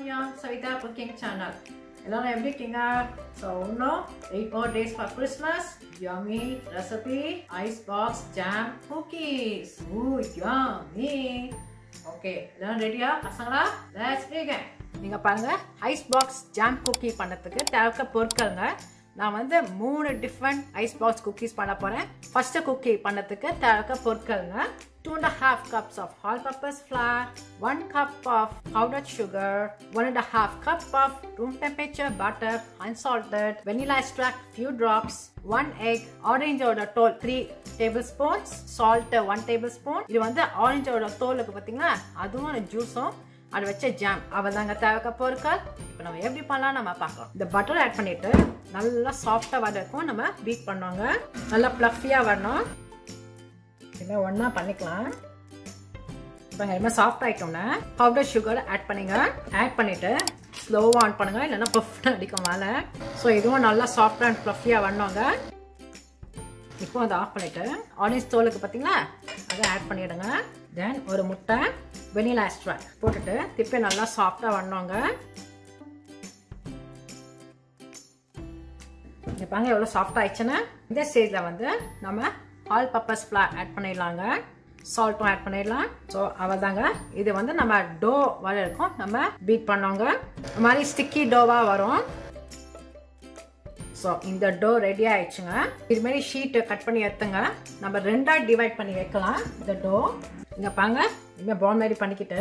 Annyeong, Savita Cooking Channel. எல்லாரும் எப்படி இருக்கீங்க? So, இன்னும் 8 more days for Christmas. Yummy recipe, ice box jam cookies. Ooh, yummy. Okay, எல்லாரும் ரெடியா பசங்களா? Let's begin. நீங்க பாருங்க, ice box jam cookie பண்ணதுக்கு தேவையான பொருட்கள்ங்க. நான் வந்து 3 different ice box cookies பண்ண போறேன். First cookie பண்ணதுக்கு தேவையான பொருட்கள்ங்க. 2.5 cups of all-purpose flour, 1 cup of powdered sugar, 1.5 cup of room temperature butter, unsalted, vanilla extract few drops, 1 egg, orange oda toll 3 tablespoons, salt 1 tablespoon. இது வந்து orange oda தோலுக்கு பாத்தீங்களா அதுவும் ஜூஸும் அது வச்ச ஜாம் அவதாங்க தேவைக்க பொருட்கள். இப்போ நம்ம எப்படி பண்ணலாம் நம்ம பார்க்கலாம். இந்த பட்டர் ஆட் பண்ணிட்டு நல்லா சாஃப்டா வரதுக்கும் நம்ம பீட் பண்ணுவாங்க. நல்லா ஃப்ளஃபியா வரணும். இதை ஒண்ணா பண்ணிக்கலாம். இப்போ எல்லாமே சாஃப்ட் ஆயிட்டோம்னா பவுடர் சுகர் ஆட் பண்ணுங்க. ஆட் பண்ணிட்டு ஸ்லோவா ஆன் பண்ணுங்க, இல்லைன்னா பஃப் அடிக்கும் மேலே. ஸோ இதுவும் நல்லா சாஃப்டா அண்ட் ஃப்ளஃபியா வரணுங்க. இப்போ அதை ஆஃப் பண்ணிட்டு ஆரஞ்சு தோலுக்கு பார்த்தீங்களா அதை ஆட் பண்ணிடுங்க. தென் ஒரு முட்டை, வெனிலா எக்ஸ்ட்ராக்ட் போட்டுட்டு திருப்பி நல்லா சாஃப்டா வரணுங்க. இங்க பாருங்க எவ்வளோ சாஃப்ட் ஆயிடுச்சுன்னா இந்த ஸ்டேஜ்ல வந்து நம்ம ஆல் பர்பஸ் ஃப்ளார் ஆட் பண்ணிடலாங்க. சால்ட்டும் ஆட் பண்ணிடலாம். ஸோ அவதாங்க இது வந்து நம்ம டோ வர இருக்கும் நம்ம பீட் பண்ணோங்க. இந்த மாதிரி ஸ்டிக்கி டோவா வரும். ஸோ இந்த டோ ரெடி ஆயிடுச்சுங்க. இது மாதிரி ஷீட் கட் பண்ணி எடுத்துங்க. நம்ம ரெண்டா டிவைட் பண்ணி வைக்கலாம் இந்த டோ. இங்க பாங்க இனிமே பால் மாதிரி பண்ணிக்கிட்டு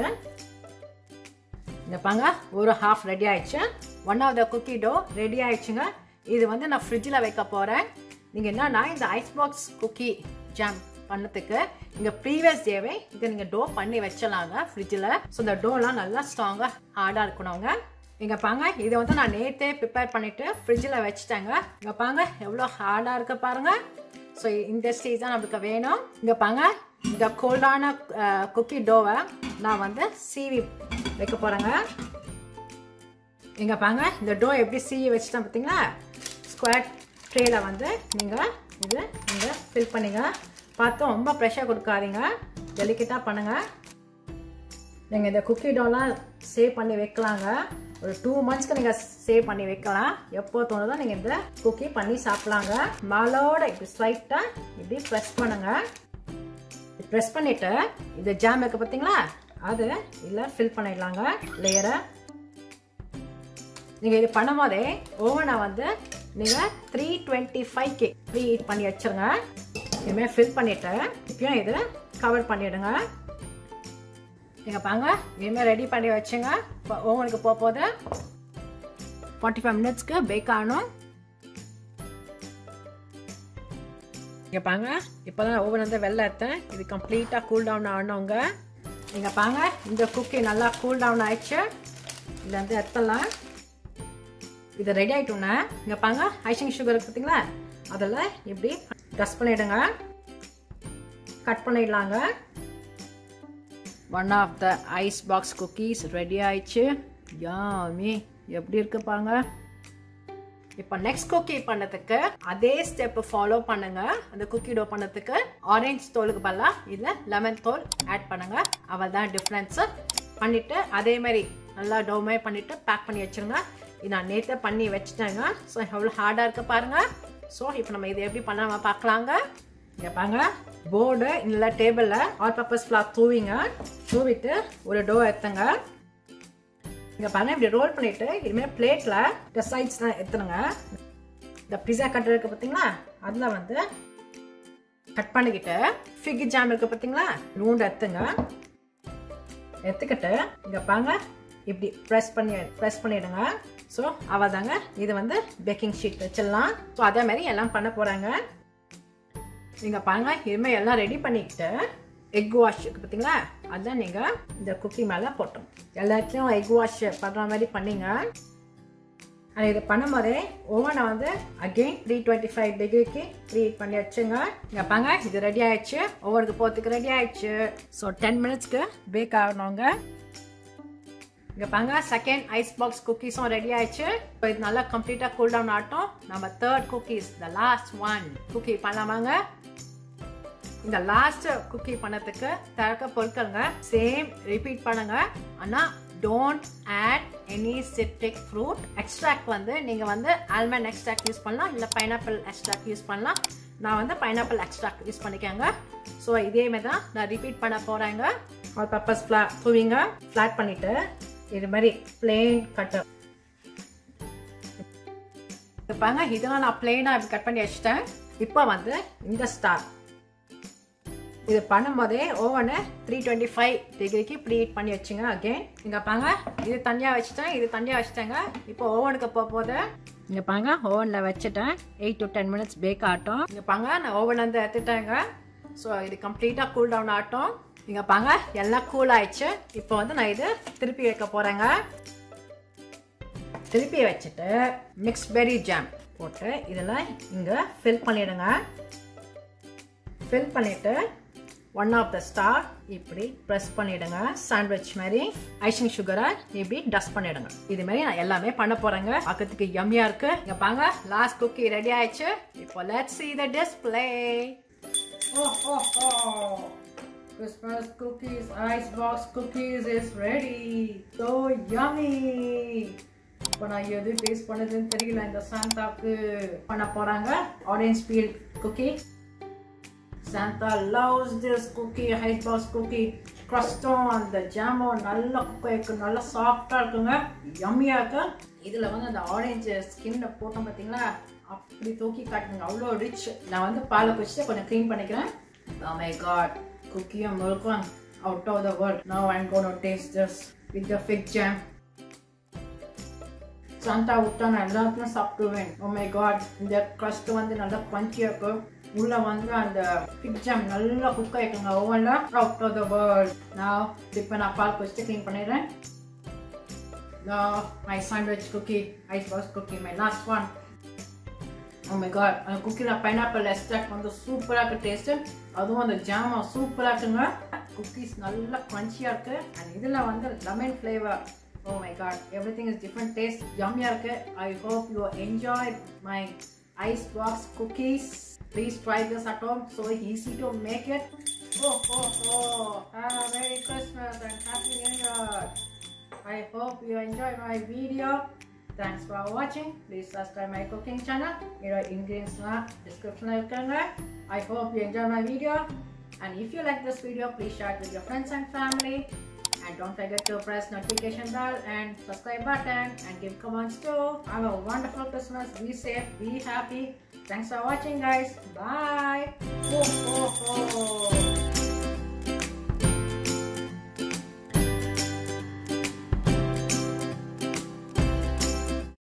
இங்க பாங்க ஒரு ஹாஃப் ரெடி ஆயிடுச்சு. 1 of the cookie dough ready ஆயிடுச்சுங்க. இது வந்து நான் ஃப்ரிட்ஜில் வைக்க போறேன். நீங்க என்னன்னா இந்த ஐஸ் பாக்ஸ் குக்கி ஜாம் பண்ணதுக்கு நீங்க ப்ரீவியஸ் டேவே இதை நீங்க டோ பண்ணி வச்சலாங்க ஃப்ரிட்ஜில். ஸோ இந்த டோலாம் நல்லா ஸ்ட்ராங்கா ஹார்டா இருக்கணுங்க. இங்க பாங்க இதை வந்து நான் நேத்தே ப்ரிப்பேர் பண்ணிட்டு ஃப்ரிட்ஜில் வச்சுட்டேங்க. இங்க பாங்க எவ்வளோ ஹார்டா இருக்கு பாருங்க. ஸோ இந்த ஸ்டேஜ் தான் நமக்கு வேணும். இங்க பாங்க இந்த கோல்டான குக்கி டோவை நான் வந்து சீவி வைக்க போறேங்க. இங்க பாங்க இந்த டோ எப்படி சீவி வச்சுட்டேன் பார்த்தீங்களா. ஸ்கொயர் ட்ரேல வந்து நீங்க இது நீங்க ஃபில் பண்ணுங்க. பார்த்து ரொம்ப ப்ரெஷர் கொடுக்காதீங்க, டெலிகேட்டா பண்ணுங்க. நீங்க இந்த குக்கி டோலாம் சேவ் பண்ணி வைக்கலாங்க. ஒரு 2 monthsக்கு நீங்க சேவ் பண்ணி வைக்கலாம். எப்போ தோணுதோ நீங்க இந்த குக்கி பண்ணி சாப்பிடலாங்க. மாலோட இப்படி ஸ்லைட்டா இப்படி ப்ரெஸ் பண்ணுங்க. ப்ரெஸ் பண்ணிட்டு இந்த ஜாம் இருக்கு பார்த்தீங்களா அது இல்லை ஃபில் பண்ணிடலாங்க லேயரை. நீங்க இது பண்ணும் போதே ஓவனை வந்து நீங்க 325K ப்ரீ ஹீட் பண்ணி வச்சிருங்க. இதுமே ஃபில் பண்ணிட்டு இப்பயும் இது கவர் பண்ணிடுங்க. நீங்க பாங்க இதுமே ரெடி பண்ணி வச்சுங்க. ஓவனுக்கு போகும்போது 45 minutesக்கு பேக் ஆகணும். இங்க பாங்க இப்பதான் ஓவன் வந்து வெளில எடுத்தேன். இது கம்ப்ளீட்டா கூல் டவுன் ஆகணுங்க. நீங்க பாங்க இந்த குக்கி நல்லா கூல் டவுன் ஆயிடுச்சு. இதுல வந்து எடுத்துடலாம். இது ரெடி ஆயிட்டோம்னா இங்க பாங்க ஐசிங் சுகர் பார்த்தீங்களா அதில் இப்படி டஸ்ட் பண்ணிடுங்க. கட் பண்ணிடலாங்க. 1 of the ice box cookies ready ஆயிடுச்சு. யாமி எப்படி இருக்கு பாருங்க. இப்போ நெக்ஸ்ட் குக்கி பண்ணதுக்கு அதே ஸ்டெப் ஃபாலோ பண்ணுங்க. அந்த குக்கி டோ பண்ணதுக்கு ஆரஞ்சு தோலுக்கு பதிலா இதுல லெமன் தோல் ஆட் பண்ணுங்க. அவதான் டிஃபரன்ஸ். பண்ணிட்டு அதே மாதிரி நல்லா டோ மாதிரி பண்ணிட்டு பேக் பண்ணி வச்சிருங்க. இது நான் நேற்று பண்ணி வச்சுட்டேங்க. ஸோ எவ்வளோ ஹார்டாக இருக்க பாருங்க. ஸோ இப்போ நம்ம இதை எப்படி பண்ண பார்க்கலாங்க. இங்கே பாருங்க போர்டு இல்லை டேபிளில் ஆல் பர்பஸ் ஃப்ளார் தூவிட்டு ஒரு டோ எடுத்துங்க. இங்கே பாருங்க இப்படி ரோல் பண்ணிட்டு இனிமேல் பிளேட்டில் இந்த சைட்ஸ்லாம் எடுத்துனுங்க. இந்த பிஸா கட்டர் இருக்கு பார்த்தீங்களா அதில் வந்து கட் பண்ணிக்கிட்டு ஃபிக் ஜாம் இருக்கு பார்த்தீங்களா ரூண்ட் எடுத்துக்கிட்டு இங்கே பாருங்க இப்படி ப்ரெஸ் பண்ணிடுங்க. ஸோ அவதாங்க இது வந்து பேக்கிங் ஷீட் வச்சிடலாம். ஸோ அதே மாதிரி எல்லாம் பண்ண போறாங்க. நீங்க பாருங்க இதுமாதிரி எல்லாம் ரெடி பண்ணிக்கிட்டு எக் வாஷ் இருக்கு பார்த்தீங்களா அதான் நீங்க இந்த குக்கி மேலே போட்டோம். எல்லாத்தையும் எக் வாஷ் பண்ற மாதிரி பண்ணீங்க. ஆனால் இது பண்ணும் போதே ஓவனை வந்து அகெயின் 325 டிகிரிக்கு ப்ரீஹீட் பண்ணி வச்சுங்க. இங்க பாருங்க இது ரெடி ஆயிடுச்சு. ஓவனுக்கு போகிறதுக்கு ரெடி ஆயிடுச்சு. ஸோ 10 minutesக்கு பேக் ஆகணுங்க. இங்க பாருங்க செகண்ட் ஐஸ் பாக்ஸ் குக்கீஸும் ரெடி ஆயிடுச்சு. இப்போ இது நல்லா கம்ப்ளீட்டா கூல் டவுன் ஆகட்டும். நம்ம third cookies the last one cookie பண்ணலாமாங்க. இந்த லாஸ்ட் குக்கி பண்ணதுக்கு தேவைக்க பொருட்கள்ங்க சேம் ரிப்பீட் பண்ணுங்க. ஆனா don't add any citric fruit. Extract வந்து நீங்க வந்து almond extract யூஸ் பண்ணலாம் இல்ல pineapple extract யூஸ் பண்ணலாம். நான் வந்து pineapple extract யூஸ் பண்ணிக்கங்க. ஸோ இதே மாதிரி தான் நான் ரிப்பீட் பண்ண போறேங்க. ஆல் பர்பஸ் தூவிங்க, ஃப்ளாட் பண்ணிட்டு இது மாதிரி பிளெயின் கட்டர் பாருங்க. இதெல்லாம் நான் பிளெயினாக இப்படி கட் பண்ணி வச்சுட்டேன். இப்போ வந்து இந்த ஸ்டார் இது பண்ணும்போதே ஓவனை 325 டிகிரிக்கு ப்ரீ ஹீட் பண்ணி வச்சுங்க. அகெயின் இங்கே பாருங்க, இது தனியாக வச்சுட்டேன், இது தனியாக வச்சுட்டேங்க. இப்போ ஓவனுக்கு போகும்போது இங்கே பாருங்க, ஓவனில் வச்சுட்டேன். 8 to 10 minutes பேக் ஆகட்டும். இங்கே பாருங்க, நான் ஓவன் வந்து எடுத்துட்டேங்க. ஸோ இது கம்ப்ளீட்டாக கூல் டவுன் ஆகட்டும். இங்கே பாருங்க, எல்லாம் கூல் ஆயிடுச்சு. இப்போ வந்து நான் இது திருப்பி வைக்க போகிறேங்க. திருப்பி வச்சுட்டு மிக்ஸ் பெர்ரி ஜாம் போட்டு இதில் இங்கே ஃபில் பண்ணிடுங்க. ஃபில் பண்ணிவிட்டு ஒன் ஆஃப் த ஸ்டார் இப்படி ப்ரெஸ் பண்ணிடுங்க. சாண்ட்விச் மாதிரி ஐசிங் சுகரை இப்படி டஸ்ட் பண்ணிடுங்க. இது மாதிரி நான் எல்லாமே பண்ண போறேங்க. பார்க்கறதுக்கு யம்மியா இருக்கு. இங்க பாருங்க, லாஸ்ட் குக்கி ரெடி ஆயிடுச்சு. இப்போ let's see the display. Christmas cookies, icebox cookies is ready. So yummy. இப்போ நான் எது டேஸ்ட் பண்ணதுன்னு தெரியல. இந்த சாந்தாக்கு பண்ண போறாங்க orange peel cookie. Santa loves this cookie, icebox cookie. Cruston அந்த ஜாமோ நல்லா குக் ஆயிருக்கு, நல்லா சாஃப்டா இருக்குங்க, யம்மியா இருக்கு. இதுல வந்து அந்த ஆரஞ்சு ஸ்கின்ல போட்டோம் பார்த்தீங்களா, அப்படி தூக்கி காட்டுங்க, அவ்வளோ ரிச். நான் வந்து பாலை குடிச்சிட்டு கொஞ்சம் க்ளீன் பண்ணிக்கிறேன். Oh my god, cookie and milk one out of the world. Now I'm going to taste this with the fig jam. Santa விட்டா நான் எல்லாத்தையும் சாப்பிடுவேன். Oh my god, இந்த crust வந்து நல்லா crunchy இருக்கு. உள்ள வந்து அந்த fig jam நல்லா குக் ஆயிடுங்க ஓவன்ல. Out of the world. Now இப்போ நான் பால் குடிச்சிட்டு க்ளீன் பண்ணிடுறேன். Now my sandwich cookie, icebox cookie, my last one. Oh my god, அந்த குக்கியில் பைனாப்பிள் எக்ஸ்ட்ராக்ட் வந்து சூப்பராக இருக்கு டேஸ்ட்டு. அதுவும் அந்த ஜாமா சூப்பராக இருக்குங்க. குக்கீஸ் நல்லா க்ரன்ச்சியாக இருக்கு. அண்ட் இதில் வந்து lemon flavour. Oh my god, everything is different taste. Yummy இருக்கு. I hope you enjoyed my icebox cookies. Please try this at home. So easy to make it. Have a Merry Christmas and Happy New Year. I hope you enjoyed my video. Thanks for watching. Please subscribe my cooking channel. Here are ingredients in the description. I hope you enjoy my video. And if you like this video, please share it with your friends and family. And don't forget to press notification bell and subscribe button and give comments too. Have a wonderful Christmas. Be safe. Be happy. Thanks for watching, guys. Bye.